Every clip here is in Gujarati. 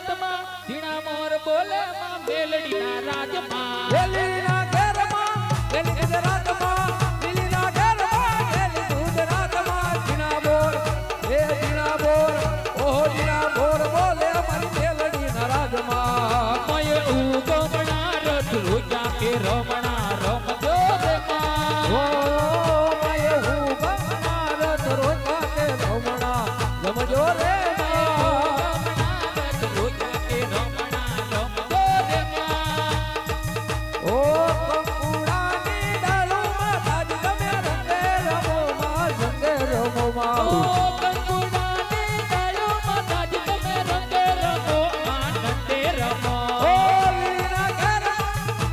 ગુજરાતમાં ઝીણા મોર બોલે માં મેલડીના રાજમાં વેલીના ઘરમાં વેલી ગુજરાતમાં લીલીના ઘરમાં વેલી ગુજરાતમાં ઝીણા બોર એ ઝીણા બોર ઓહો ઝીણા બોર બોલે અમારી મેલડીના રાજમાં મય ઉગમણા રથ રોજા કે રમણા રમજો રે માં ઓ માય હું ગમનાર રોજા કે રમણા રમજો રે ઓ કંકુડાની ડાળુમાં તાજ ગમે રંગે રમો માં સંગે રમો માં ઓ લીલીના ઘરમાં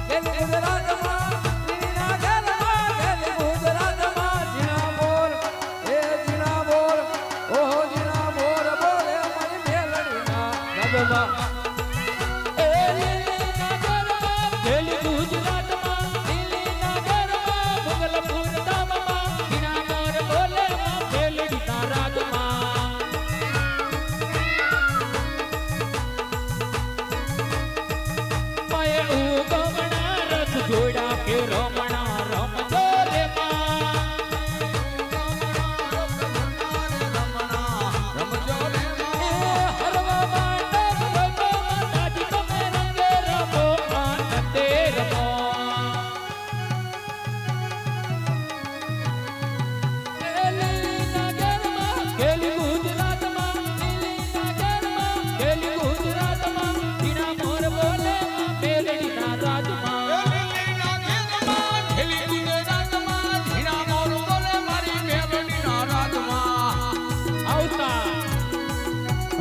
વેલી ગુજરાતમાં લીલીના ઘરમાં વેલી ગુજરાતમાં ઝીણા બોર એ ઝીણા બોર ઓહો ઝીણા બોર બોલે અમારી મેલડીના રાજમાં જોડા કે રમણા રમજો રે માં રમજો રે હરવા માટે રમો માતાજી તમે રંગે રમો આનંદે રમો લીલીના ઘરમાં ખેલી ગુજરાતમાં લીલીના ઘરમાં ખેલી ગુજરાતમાં ઝીણા મોર બોલે માં મેલડીના રાજમાં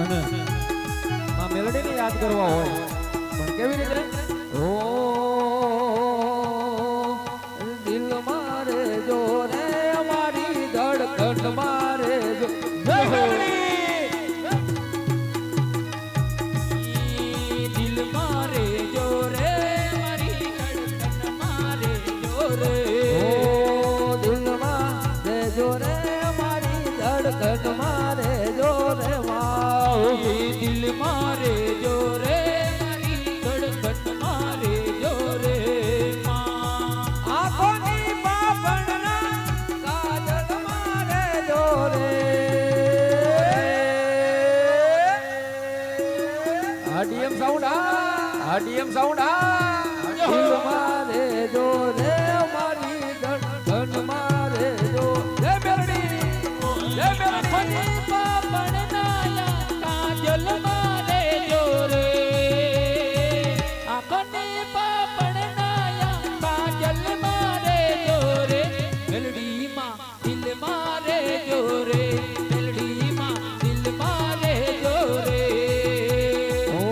અને આ મેલોડીને યાદ કરવા હોય પણ કેવી રીતે ઓ દિલ મારે જો રે અમારી ધડકન મારે જો જય દિલ મારે જો રે મારી ધડકન મારે જો રે ઓ દિલ મારે જો રે અમારી ધડકન મારે જો રે દિલ મારે જો રે મારી ધડકન મારે જો રે માં આંખોની પાપણના કાજલ મારે જો રે આડીએમ સાઉન્ડ દિલ મારે જો રે મારી ધડકન મારે જો જય મેલડી જય મેલડી પાપણ નાયા કાજલ મારે જો રે આંખને પાપણ નાયા કાજલ મારે જો રે મેલડી માં દિલ મારે જો રે મેલડી માં દિલ મારે જો રે ઓ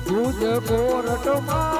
તુજ કોરટ માં